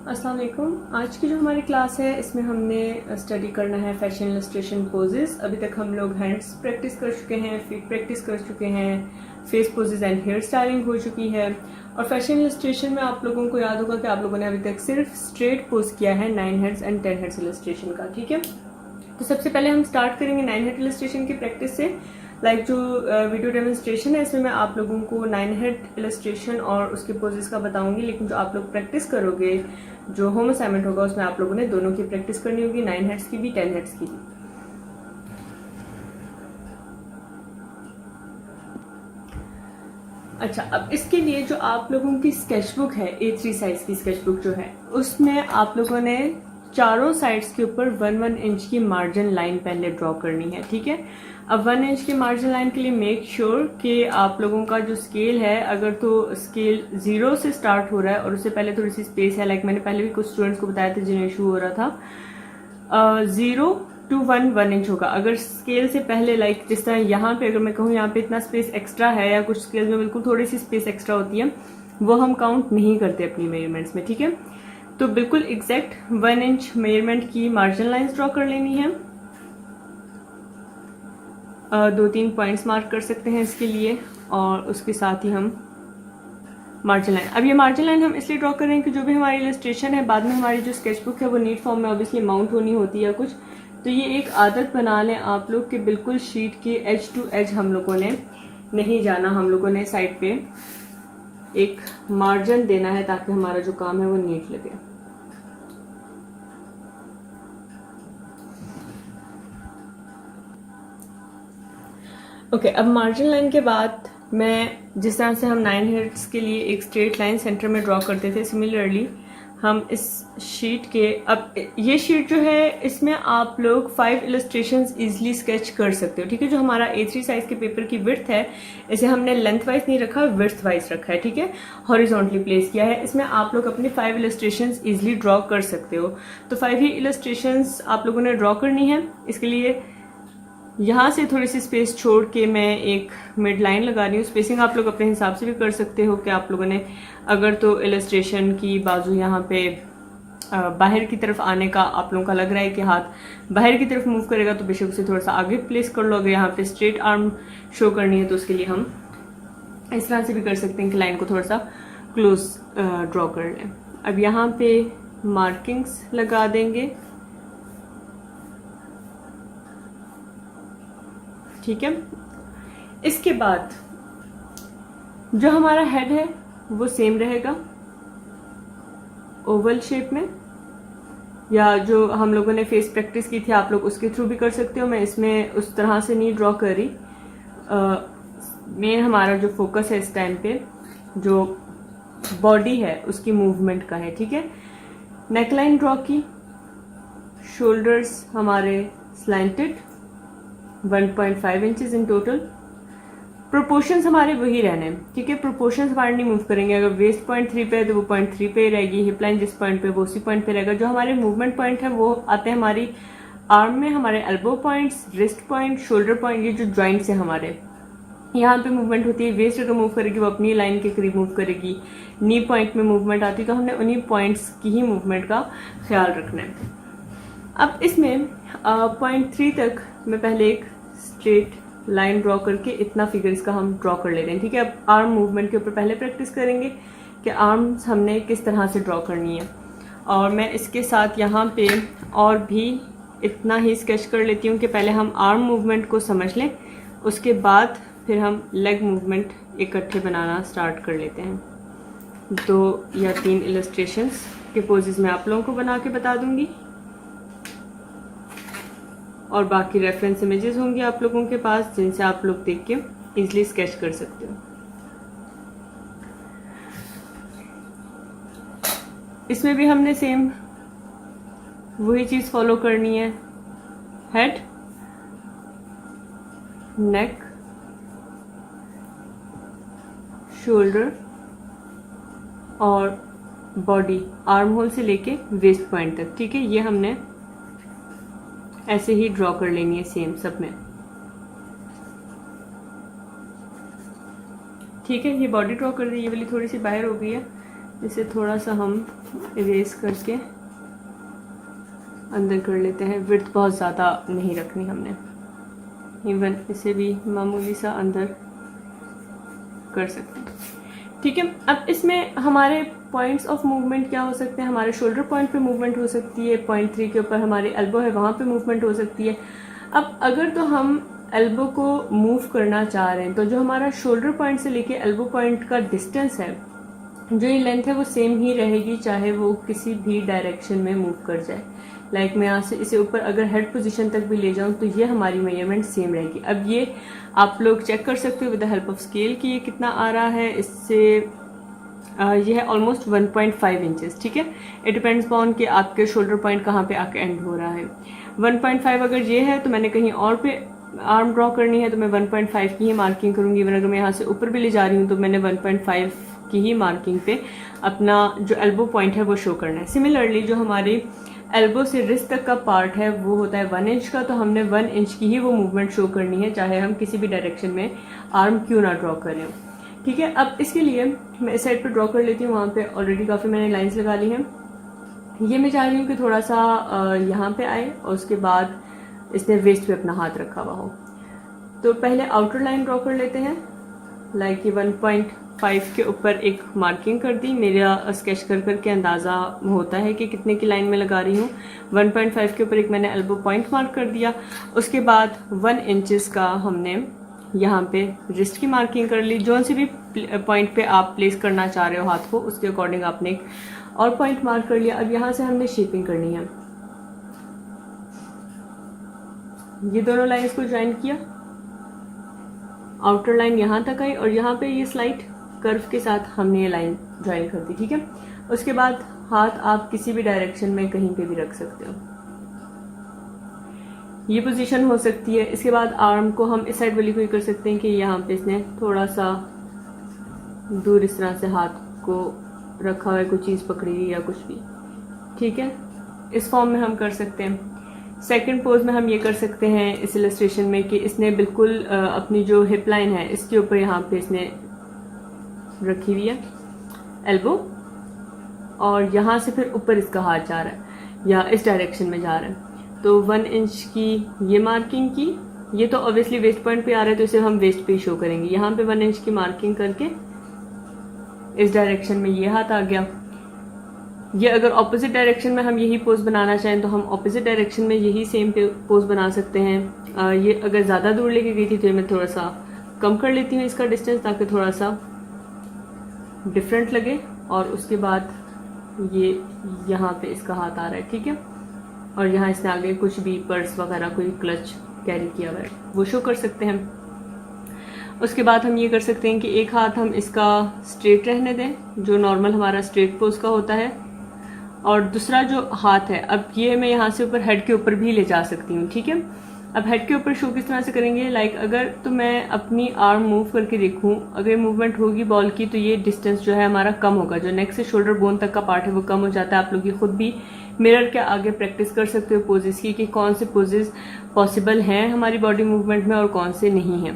अस्सलाम वालेकुम। आज की जो हमारी क्लास है इसमें हमने स्टडी करना है फैशन इलस्ट्रेशन पोजेस। अभी तक हम लोग हैंड्स प्रैक्टिस कर चुके हैं, फीट प्रैक्टिस कर चुके हैं, face poses and hair styling हो चुकी है। और फैशन इलस्ट्रेशन में आप लोगों को याद होगा कि आप लोगों ने अभी तक सिर्फ स्ट्रेट पोज किया है 9 हेड्स एंड 10 हेड्स इलस्ट्रेशन का। ठीक है, तो सबसे पहले हम स्टार्ट करेंगे 9 हेड इलस्ट्रेशन की प्रैक्टिस से। जो वीडियो डेमोन्स्ट्रेशन है इसमें मैं आप लोगों को 9 हेड इलस्ट्रेशन और उसके पोजेस का बताऊंगी, लेकिन जो आप लोग प्रैक्टिस करोगे, जो होम असाइनमेंट होगा उसमें आप लोगों ने दोनों की प्रैक्टिस करनी होगी, 9 हेड्स की भी 10 हेड्स की भी। अच्छा, अब इसके लिए जो आप लोगों की स्केचबुक है A3 साइज की स्केचबुक जो है उसमें आप लोगों ने चारों साइड्स के ऊपर 1-1 इंच की मार्जिन लाइन पहले ड्रॉ करनी है। ठीक है, अब 1 इंच की मार्जिन लाइन के लिए मेक श्योर कि आप लोगों का जो स्केल है, अगर तो स्केल 0 से स्टार्ट हो रहा है और उससे पहले थोड़ी सी स्पेस है, मैंने पहले भी कुछ स्टूडेंट्स को बताया था जिन्हें इशू हो रहा था, 0 to 1 इंच होगा। अगर स्केल से पहले जिस तरह यहाँ पे अगर मैं कहूँ यहाँ पे इतना स्पेस एक्स्ट्रा है या कुछ स्केल में बिल्कुल थोड़ी सी स्पेस एक्स्ट्रा होती है, वो हम काउंट नहीं करते अपनी मेजरमेंट्स में। ठीक है, तो बिल्कुल एग्जैक्ट 1 इंच मेजरमेंट की मार्जिन लाइंस ड्रॉ कर लेनी है। 2-3 पॉइंट्स मार्क कर सकते हैं इसके लिए, और उसके साथ ही हम मार्जिन लाइन। अब ये मार्जिन लाइन हम इसलिए ड्रॉ कर रहे हैं कि जो भी हमारी इलस्ट्रेशन है बाद में हमारी जो स्केचबुक है वो नीट फॉर्म में ऑब्वियसली माउंट होनी होती है या कुछ, तो ये एक आदत बना लें आप लोग कि बिल्कुल शीट के एज टू एज हम लोगों ने नहीं जाना, हम लोगों ने साइड पे एक मार्जिन देना है ताकि हमारा जो काम है वो नीट लगे। ओके, अब मार्जिन लाइन के बाद मैं जिस तरह से हम 9 हेड्स के लिए एक स्ट्रेट लाइन सेंटर में ड्रॉ करते थे, सिमिलरली हम इस शीट के, अब ये शीट जो है इसमें आप लोग 5 इलस्ट्रेशंस इजीली स्केच कर सकते हो। ठीक है, जो हमारा A3 साइज के पेपर की विड्थ है इसे हमने लेंथ वाइज नहीं रखा, विड्थ वाइज रखा है। ठीक है, हॉरिजॉन्टली प्लेस किया है। इसमें आप लोग अपने 5 इलस्ट्रेशंस इजीली ड्रॉ कर सकते हो। तो 5 ही इलस्ट्रेशंस आप लोगों ने ड्रॉ करनी है। इसके लिए यहाँ से थोड़ी सी स्पेस छोड़ के मैं एक मिड लाइन लगा रही हूँ। स्पेसिंग आप लोग अपने हिसाब से भी कर सकते हो कि आप लोगों ने अगर तो इलस्ट्रेशन की बाजू यहाँ पे बाहर की तरफ आने का आप लोगों का लग रहा है कि हाथ बाहर की तरफ मूव करेगा तो बेशक उसे थोड़ा सा आगे प्लेस कर लो। अगर यहाँ पे स्ट्रेट आर्म शो करनी है तो उसके लिए हम इस तरह से भी कर सकते हैं कि लाइन को थोड़ा सा क्लोज ड्रॉ कर लें। अब यहाँ पे मार्किंग्स लगा देंगे। ठीक है, इसके बाद जो हमारा हेड है वो सेम रहेगा ओवल शेप में, या जो हम लोगों ने फेस प्रैक्टिस की थी आप लोग उसके थ्रू भी कर सकते हो। मैं इसमें उस तरह से नहीं ड्रॉ कर रही। मेन हमारा जो फोकस है इस टाइम पे जो बॉडी है उसकी मूवमेंट का है। ठीक है, नेकलाइन ड्रॉ की, शोल्डर्स हमारे slanted, 1.5 inches in total. Proportions हमारे वही रहने। ठीक है, प्रोपोर्शंस हमारे नहीं मूव करेंगे। अगर वेस्ट पॉइंट 3 पे है तो वो पॉइंट 3 पे रहेगी, हिप लाइन जिस पॉइंट पे वो उसी पॉइंट पे रहेगा। जो हमारे मूवमेंट पॉइंट है वो आते हैं हमारी आर्म में, हमारे elbow points, wrist point, shoulder point, ये जो ज्वाइंट्स है हमारे यहाँ पे मूवमेंट होती है। वेस्ट अगर मूव करेगी वो अपनी लाइन के करीब मूव करेगी। नी पॉइंट में मूवमेंट आती है तो हमने उन्हीं पॉइंट्स की ही मूवमेंट का ख्याल रखना है। अब इसमें पॉइंट 3 तक मैं पहले एक स्ट्रेट लाइन ड्रॉ करके इतना फिगर इसका हम ड्रॉ कर ले रहे हैं। ठीक है, अब आर्म मूवमेंट के ऊपर पहले प्रैक्टिस करेंगे कि आर्म्स हमने किस तरह से ड्रॉ करनी है। और मैं इसके साथ यहाँ पे और भी इतना ही स्केच कर लेती हूँ कि पहले हम आर्म मूवमेंट को समझ लें, उसके बाद फिर हम लेग मूवमेंट इकट्ठे बनाना स्टार्ट कर लेते हैं। 2 या 3 इलस्ट्रेशंस के पोजेस मैं आप लोगों को बना के बता दूंगी और बाकी रेफरेंस इमेजेस होंगी आप लोगों के पास जिनसे आप लोग देख के इजीली स्केच कर सकते हो। इसमें भी हमने सेम वही चीज फॉलो करनी है। हेड, नेक, शोल्डर और बॉडी आर्म होल से लेके वेस्ट पॉइंट तक। ठीक है, ये हमने ऐसे ही ड्रॉ कर लेनी है सेम सब में। ठीक है, ये बॉडी ड्रॉ कर दी, ये वाली थोड़ी सी बाहर हो गई है। इसे थोड़ा सा हम इरेज करके अंदर कर लेते हैं। विड्थ बहुत ज़्यादा नहीं रखनी हमने, इवन इसे भी मामूली सा अंदर कर सकते हैं। ठीक है, अब इसमें हमारे पॉइंट्स ऑफ मूवमेंट क्या हो सकते हैं? हमारे शोल्डर पॉइंट पे मूवमेंट हो सकती है, पॉइंट 3 के ऊपर हमारी एल्बो है वहाँ पे मूवमेंट हो सकती है। अब अगर तो हम एल्बो को मूव करना चाह रहे हैं तो जो हमारा शोल्डर पॉइंट से लेके एल्बो पॉइंट का डिस्टेंस है, जो ये लेंथ है वो सेम ही रहेगी, चाहे वो किसी भी डायरेक्शन में मूव कर जाए। लाइक मैं यहाँ से इसे ऊपर अगर हेड पोजीशन तक भी ले जाऊँ तो ये हमारी मेजरमेंट सेम रहेगी। अब ये आप लोग चेक कर सकते हो with the help of scale कि ये कितना आ रहा है। इससे ये है ऑलमोस्ट 1.5 इंचेस। ठीक है, इट डिपेंड्स ऑन कि आपके शोल्डर पॉइंट कहाँ पे आके एंड हो रहा है। 1.5 अगर ये है तो मैंने कहीं और पे आर्म ड्रॉ करनी है तो मैं 1.5 की ही मार्किंग करूंगी। इवन अगर मैं यहाँ से ऊपर भी ले जा रही हूँ तो मैंने 1.5 की ही मार्किंग पे अपना जो एल्बो पॉइंट है वो शो करना है। सिमिलरली जो हमारी एल्बो से रिस्ट तक का पार्ट है वो होता है 1 इंच का, तो हमने 1 इंच की ही वो मूवमेंट शो करनी है, चाहे हम किसी भी डायरेक्शन में आर्म क्यों ना ड्रॉ करें। ठीक है, अब इसके लिए मैं इस साइड पे ड्रॉ कर लेती हूँ। वहाँ पे ऑलरेडी काफ़ी मैंने लाइंस लगा ली हैं। ये मैं चाह रही हूँ कि थोड़ा सा यहाँ पे आए और उसके बाद इसने वेस्ट पे अपना हाथ रखा हुआ हो। तो पहले आउटर लाइन ड्रॉ कर लेते हैं। लाइक ये 1.5 के ऊपर एक मार्किंग कर दी। मेरा स्केच कर करके अंदाज़ा होता है कि कितने की लाइन में लगा रही हूँ। 1.5 के ऊपर एक मैंने एल्बो पॉइंट मार्क कर दिया। उसके बाद 1 इंचेस का हमने यहाँ पे रिस्ट की मार्किंग कर ली। जो सी भी पॉइंट पे आप प्लेस करना चाह रहे हो हाथ को, उसके अकॉर्डिंग आपने एक और पॉइंट मार्क कर लिया। अब यहाँ से हमने शेपिंग करनी है। ये दोनों लाइंस को ज्वाइन किया, आउटर लाइन यहाँ तक आई और यहाँ पे ये स्लाइट कर्व के साथ हमने ये लाइन ज्वाइन कर दी। ठीक है, उसके बाद हाथ आप किसी भी डायरेक्शन में कहीं पे भी रख सकते हो, ये पोजीशन हो सकती है। इसके बाद आर्म को हम इस साइड वाली को ही कर सकते हैं कि यहाँ पे इसने थोड़ा सा दूर इस तरह से हाथ को रखा हुआ है, कोई चीज़ पकड़ी हुई या कुछ भी। ठीक है, इस फॉर्म में हम कर सकते हैं। सेकंड पोज में हम ये कर सकते हैं इस इलस्ट्रेशन में कि इसने बिल्कुल अपनी जो हिप लाइन है इसके ऊपर यहाँ पे इसने रखी हुई है एल्बो, और यहाँ से फिर ऊपर इसका हाथ जा रहा है या इस डायरेक्शन में जा रहा है। तो 1 इंच की ये मार्किंग की, ये तो ऑब्वियसली वेस्ट पॉइंट पे आ रहा है तो इसे हम वेस्ट पे शो करेंगे। यहाँ पे 1 इंच की मार्किंग करके इस डायरेक्शन में ये हाथ आ गया। ये अगर ऑपोजिट डायरेक्शन में हम यही पोज बनाना चाहें तो हम ऑपोजिट डायरेक्शन में यही सेम पोज बना सकते हैं। ये अगर ज़्यादा दूर लेके गई थी तो मैं थोड़ा सा कम कर लेती हूँ इसका डिस्टेंस, ताकि थोड़ा सा डिफरेंट लगे। और उसके बाद ये यहाँ पे इसका हाथ आ रहा है। ठीक है, और यहाँ इसने आगे कुछ भी पर्स वगैरह कोई क्लच कैरी किया हुआ है वो शो कर सकते हैं। उसके बाद हम ये कर सकते हैं कि एक हाथ हम इसका स्ट्रेट रहने दें, जो नॉर्मल हमारा स्ट्रेट पोज का होता है, और दूसरा जो हाथ है अब ये मैं यहाँ से ऊपर हेड के ऊपर भी ले जा सकती हूँ। ठीक है, अब हेड के ऊपर शो किस तरह से करेंगे? लाइक अगर तो मैं अपनी आर्म मूव करके देखूँ, अगर मूवमेंट होगी बॉल की तो ये डिस्टेंस जो है हमारा कम होगा, जो नेक से शोल्डर बोन तक का पार्ट है वो कम हो जाता है। आप लोग ये खुद भी मिरर के आगे प्रैक्टिस कर सकते हो पोजेस की कि कौन से पोजेस पॉसिबल हैं हमारी बॉडी मूवमेंट में और कौन से नहीं हैं।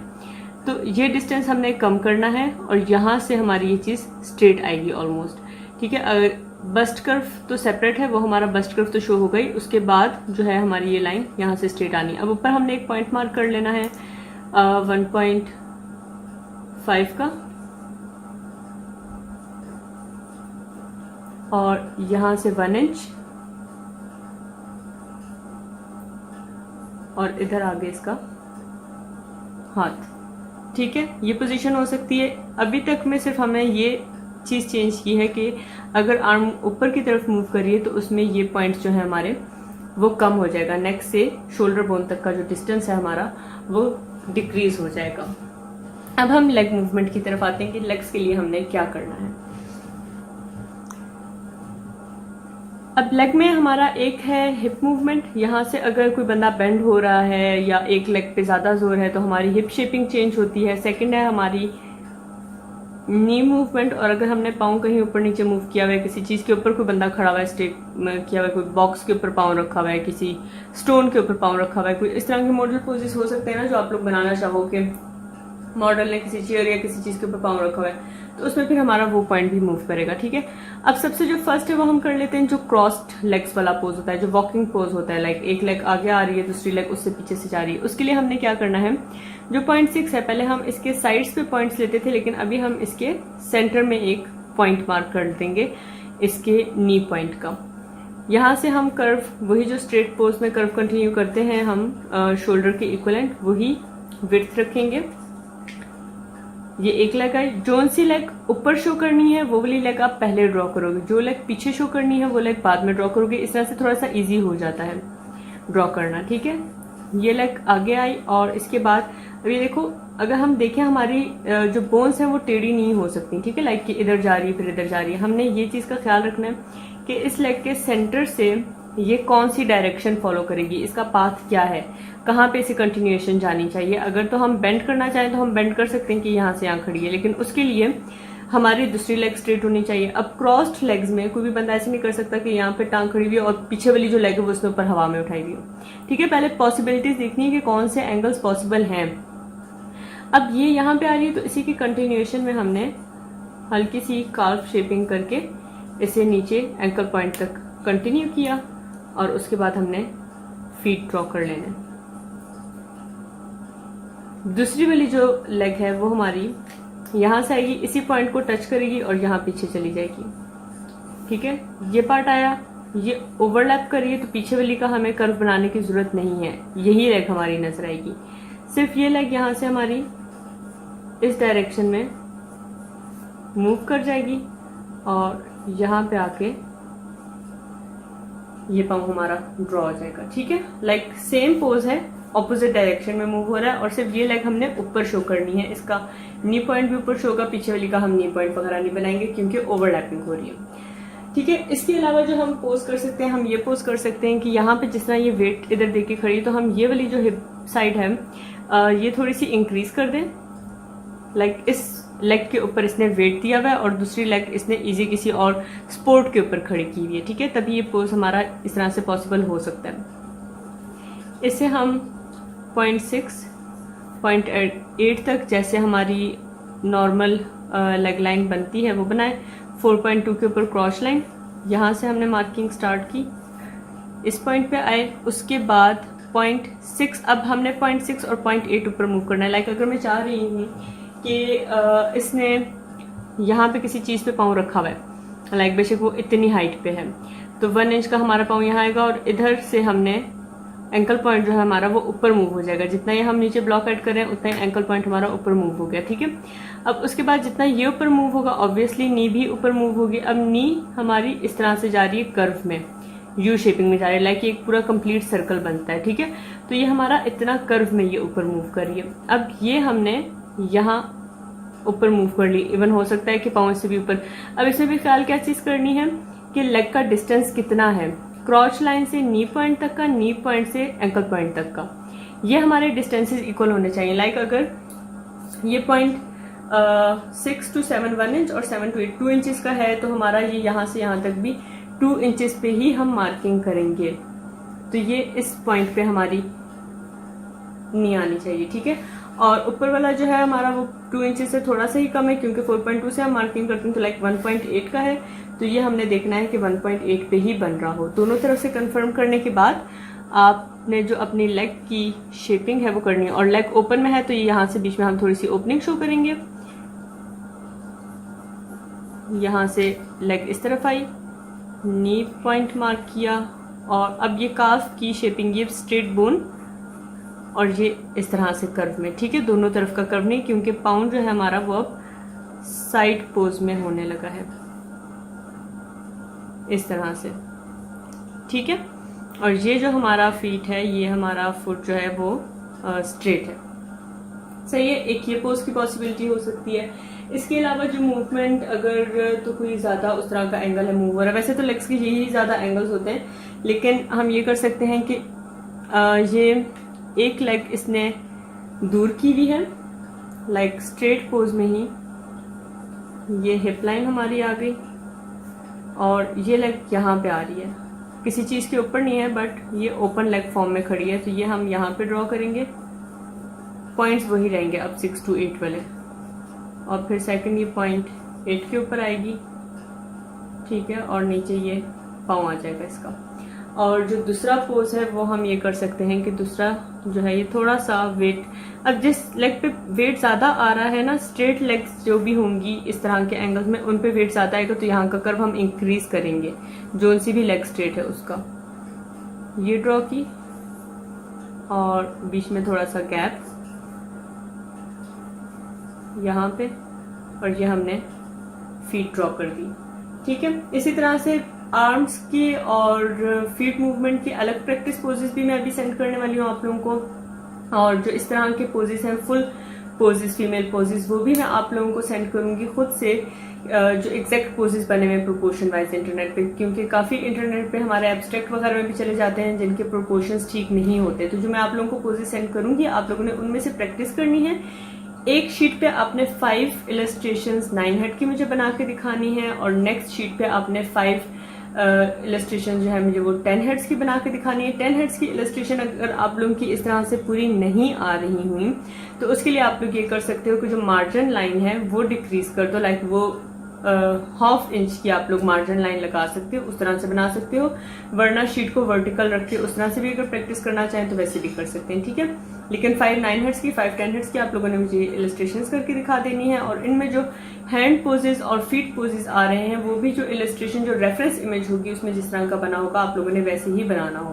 तो ये डिस्टेंस हमने कम करना है और यहाँ से हमारी ये चीज़ स्ट्रेट आएगी ऑलमोस्ट। ठीक है, अगर बस्ट कर्व तो सेपरेट है, वो हमारा बस्ट कर्व तो शो हो गई। उसके बाद जो है हमारी ये लाइन यहाँ से स्ट्रेट आनी है। अब ऊपर हमने एक पॉइंट मार्क कर लेना है 1.5 का, और यहाँ से 1 इंच, और इधर आगे इसका हाथ। ठीक है, ये पोजीशन हो सकती है। अभी तक में सिर्फ हमें ये चीज़ चेंज की है कि अगर आर्म ऊपर की तरफ मूव करिए तो उसमें ये पॉइंट्स जो है हमारे वो कम हो जाएगा। नेक से शोल्डर बोन तक का जो डिस्टेंस है हमारा वो डिक्रीज हो जाएगा। अब हम लेग मूवमेंट की तरफ आते हैं कि लेग्स के लिए हमने क्या करना है। अब लेग में हमारा एक है हिप मूवमेंट। यहाँ से अगर कोई बंदा बेंड हो रहा है या एक लेग पे ज़्यादा जोर है तो हमारी हिप शेपिंग चेंज होती है। सेकंड है हमारी नी मूवमेंट, और अगर हमने पाँव कहीं ऊपर नीचे मूव किया हुआ है, किसी चीज़ के ऊपर कोई बंदा खड़ा हुआ है, स्टेप किया हुआ है, कोई बॉक्स के ऊपर पाँव रखा हुआ है, किसी स्टोन के ऊपर पाँव रखा हुआ है, कोई इस तरह के मॉडल पोजेस हो सकते हैं ना जो आप लोग बनाना चाहोगे। मॉडल ने किसी चेयर या किसी चीज के ऊपर पाँव रखा हुआ है, तो उसमें फिर हमारा वो पॉइंट भी मूव करेगा। ठीक है, अब सबसे जो फर्स्ट है वो हम कर लेते हैं जो क्रॉस्ड लेग्स वाला पोज होता है, जो वॉकिंग पोज होता है। लाइक एक लेग आगे आ रही है, दूसरी लेग उससे पीछे से जा रही है। उसके लिए हमने क्या करना है, जो पॉइंट 6 है, पहले हम इसके साइड्स पे पॉइंट्स लेते थे, लेकिन अभी हम इसके सेंटर में एक पॉइंट मार्क कर देंगे, इसके नी पॉइंट का। यहाँ से हम कर्व, वही जो स्ट्रेट पोज में कर्व कंटिन्यू करते हैं हम शोल्डर के इक्वलेंट, वही विड्थ रखेंगे। ये एक लेग है, जोन सी लेग ऊपर शो करनी है वो वाली लेग आप पहले ड्रॉ करोगे, जो लेग पीछे शो करनी है वो लेग बाद में ड्रॉ करोगे। इस तरह से थोड़ा सा इजी हो जाता है ड्रॉ करना। ठीक है, ये लेग आगे आई और इसके बाद अभी देखो, अगर हम देखें हमारी जो बोन्स हैं वो टेढ़ी नहीं हो सकती। ठीक है, लाइक कि इधर जा रही है फिर इधर जा रही है। हमने ये चीज का ख्याल रखना है कि इस लेग के सेंटर से ये कौन सी डायरेक्शन फॉलो करेगी, इसका पाथ क्या है, कहाँ पे इसे कंटिन्यूएशन जानी चाहिए। अगर तो हम बेंड करना चाहें तो हम बेंड कर सकते हैं कि यहाँ से यहाँ खड़ी है, लेकिन उसके लिए हमारी दूसरी लेग स्ट्रेट होनी चाहिए। अब क्रॉस्ड लेग्स में कोई भी बंदा ऐसे नहीं कर सकता कि यहाँ पे टांग खड़ी हुई है और पीछे वाली जो लेग है वो उसने ऊपर हवा में उठाई हुई हो। ठीक है, पहले पॉसिबिलिटीज देखनी है कि कौन से एंगल्स पॉसिबल हैं। अब ये यहाँ पे आ रही है तो इसी की कंटिन्यूएशन में हमने हल्की सी कार्व शेपिंग करके इसे नीचे एंकल पॉइंट तक कंटिन्यू किया और उसके बाद हमने फीट ड्रॉ कर लेने। दूसरी वाली जो लेग है वो हमारी यहां से आएगी, इसी पॉइंट को टच करेगी और यहाँ पीछे चली जाएगी। ठीक है, ये पार्ट आया, ये ओवरलैप करिए तो पीछे वाली का हमें कर्व बनाने की जरूरत नहीं है, यही लेग हमारी नजर आएगी। सिर्फ ये लेग यहां से हमारी इस डायरेक्शन में मूव कर जाएगी और यहाँ पे आके ये पाँव हमारा ड्रॉ हो जाएगा। ठीक है, लाइक सेम पोज है, ऑपोजिट डायरेक्शन में मूव हो रहा है और सिर्फ ये लेग हमने ऊपर शो करनी है। इसका नी पॉइंट भी ऊपर शो होगा, पीछे वाली का हम नी पॉइंट वगैरह नहीं बनाएंगे क्योंकि ओवरलैपिंग हो रही है। ठीक है, इसके अलावा जो हम पोज कर सकते हैं, हम ये पोज कर सकते हैं कि यहाँ पे जिस तरह ये वेट इधर देके खड़ी है तो हम ये वाली जो हिप साइड है ये थोड़ी सी इंक्रीज कर दें। लाइक इस लेग के ऊपर इसने वेट दिया हुआ है और दूसरी लेग इसने इजी किसी और स्पोर्ट के ऊपर खड़ी की हुई है। ठीक है, तभी ये पोज हमारा इस तरह से पॉसिबल हो सकता है। इसे हम 0.6 0.8 तक जैसे हमारी नॉर्मल लेग लाइन बनती है वो बनाए। 4.2 के ऊपर क्रॉस लाइन, यहाँ से हमने मार्किंग स्टार्ट की, इस पॉइंट पे आए। उसके बाद 0.6, अब हमने 0.6 और 0.8 ऊपर मूव करना है। लाइक अगर मैं चाह रही हूँ कि इसने यहाँ पे किसी चीज़ पे पाँव रखा हुआ है, लाइक बेशक वो इतनी हाइट पे है, तो 1 इंच का हमारा पाँव यहाँ आएगा और इधर से हमने एंकल पॉइंट जो है हमारा वो ऊपर मूव हो जाएगा। जितना ही हम नीचे ब्लॉक ऐड करें उतना ही एंकल पॉइंट हमारा ऊपर मूव हो गया। ठीक है, अब उसके बाद जितना ये ऊपर मूव होगा ऑब्वियसली नी भी ऊपर मूव होगी। अब नी हमारी इस तरह से जा रही है कर्व में, यू शेपिंग में जा रही है, लाइक एक पूरा कंप्लीट सर्कल बनता है। ठीक है, तो ये हमारा इतना कर्व में ये ऊपर मूव कर रही है। अब ये हमने यहाँ ऊपर मूव कर ली, इवन हो सकता है कि पाँव से भी ऊपर। अब इसमें भी ख्याल क्या चीज करनी है कि लेग का डिस्टेंस कितना है क्रॉच लाइन से नी पॉइंट तक का, नी पॉइंट से एंकल पॉइंट तक का, ये हमारे डिस्टेंसेस इक्वल होने चाहिए। लाइक अगर ये पॉइंट 6 to 7 1 इंच और 7 to 8 2 इंचेस का है तो हमारा ये यहाँ से यहाँ तक भी 2 इंचेस पे ही हम मार्किंग करेंगे। तो ये इस पॉइंट पे हमारी नी आनी चाहिए। ठीक है, और ऊपर वाला जो है हमारा वो 2 इंचेस से थोड़ा सा ही कम है क्योंकि 4.2 से हम मार्किंग करते हैं तो लाइक 1.8 का है। तो ये हमने देखना है कि 1.8 पे ही बन रहा हो। दोनों तरफ से कंफर्म करने के बाद आपने जो अपनी लेग की शेपिंग है वो करनी है। और लेग ओपन में है तो यहाँ से बीच में हम थोड़ी सी ओपनिंग शो करेंगे। यहाँ से लेग इस तरफ आई, नी पॉइंट मार्क किया और अब ये काफ की शेपिंग, ये स्ट्रेट बोन और ये इस तरह से कर्व में। ठीक है, दोनों तरफ का कर्व नहीं क्योंकि पाउंड जो है हमारा वो अब साइड पोज में होने लगा है इस तरह से। ठीक है, और ये जो हमारा फीट है, ये हमारा फुट जो है वो स्ट्रेट है। सही है, एक ये पोज की पॉसिबिलिटी हो सकती है। इसके अलावा जो मूवमेंट, अगर तो कोई ज्यादा उस तरह का एंगल है मूव हो रहा है, वैसे तो लेग्स के यही ज्यादा एंगल्स होते हैं, लेकिन हम ये कर सकते हैं कि ये एक लेग इसने दूर की भी है, लाइक स्ट्रेट पोज में ही ये हिप लाइन हमारी आ गई और ये लेग यहाँ पे आ रही है, किसी चीज के ऊपर नहीं है बट ये ओपन लेग फॉर्म में खड़ी है। तो ये हम यहाँ पे ड्रॉ करेंगे पॉइंट्स वही रहेंगे अब 6 to 8 वाले। और फिर सेकंड ये पॉइंट 8 के ऊपर आएगी, ठीक है, और नीचे ये पाँव आ जाएगा इसका। और जो दूसरा पोज है वो हम ये कर सकते हैं कि दूसरा जो है ये थोड़ा सा वेट, अब जिस लेग पे वेट ज्यादा आ रहा है ना, स्ट्रेट लेग्स जो भी होंगी इस तरह के एंगल्स में उन पे वेट ज्यादा आएगा, तो यहाँ का कर्व हम इंक्रीज करेंगे जोन सी भी लेग स्ट्रेट है उसका। ये ड्रॉ की और बीच में थोड़ा सा गैप यहाँ पे, और ये हमने फीट ड्रॉ कर दी, ठीक है। इसी तरह से आर्म्स की और फीट मूवमेंट की अलग प्रैक्टिस पोजेस भी मैं अभी सेंड करने वाली हूँ आप लोगों को, और जो इस तरह के पोजेस हैं फुल पोजेस, फीमेल पोजेस, वो भी मैं आप लोगों को सेंड करूंगी खुद से, जो एग्जैक्ट पोजेस बने हुए प्रोपोर्शन वाइज इंटरनेट पे, क्योंकि काफी इंटरनेट पे हमारे एब्स्ट्रैक्ट वगैरह में भी चले जाते हैं जिनके प्रोपोर्शंस ठीक नहीं होते। तो जो मैं आप लोगों को पोजेस सेंड करूंगी आप लोगों ने उनमें से प्रैक्टिस करनी है। एक शीट पे आपने 5 इलस्ट्रेशंस 9 हेड की मुझे बना के दिखानी है, और नेक्स्ट शीट पे आपने 5 इलस्ट्रेशन जो है मुझे वो 10 हेड्स की बना के दिखानी है। 10 हेड्स की इलस्ट्रेशन अगर आप लोगों की इस तरह से पूरी नहीं आ रही हुई तो उसके लिए आप लोग ये कर सकते हो कि जो मार्जिन लाइन है वो डिक्रीज कर दो, लाइक वो 1/2 इंच की आप लोग मार्जिन लाइन लगा सकते हो, उस तरह से बना सकते हो, वरना शीट को वर्टिकल रख के उस तरह से भी अगर प्रैक्टिस करना चाहें तो वैसे भी कर सकते हैं, ठीक है। लेकिन 5 9 हेड्स की 5 10 हेड्स की आप लोगों ने मुझे इलस्ट्रेशंस करके दिखा देनी है, और इनमें जो हैंड पोजेस और फीट पोजेस आ रहे हैं वो भी जो इलस्ट्रेशन जो रेफरेंस इमेज होगी उसमें जिस तरह का बना होगा आप लोगों ने वैसे ही बनाना होगा।